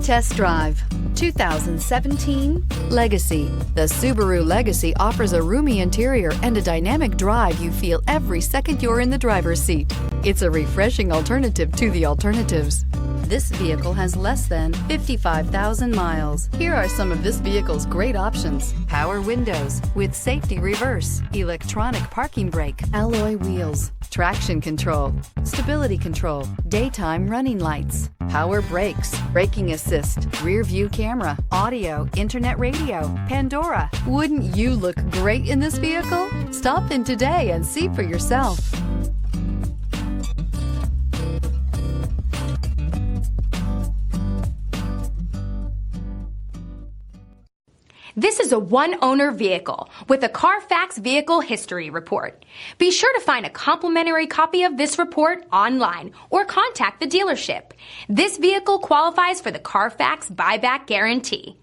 Test drive 2017 Legacy. The Subaru Legacy offers a roomy interior and a dynamic drive you feel every second you're in the driver's seat. It's a refreshing alternative to the alternatives. This vehicle has less than 55,000 miles. Here are some of this vehicle's great options: power windows with safety reverse, electronic parking brake, alloy wheels, traction control, stability control, daytime running lights, power brakes, braking assist, rear view camera, audio, internet radio, Pandora. Wouldn't you look great in this vehicle? Stop in today and see for yourself. This is a one-owner vehicle with a CARFAX Vehicle History Report. Be sure to find a complimentary copy of this report online or contact the dealership. This vehicle qualifies for the CARFAX Buyback Guarantee.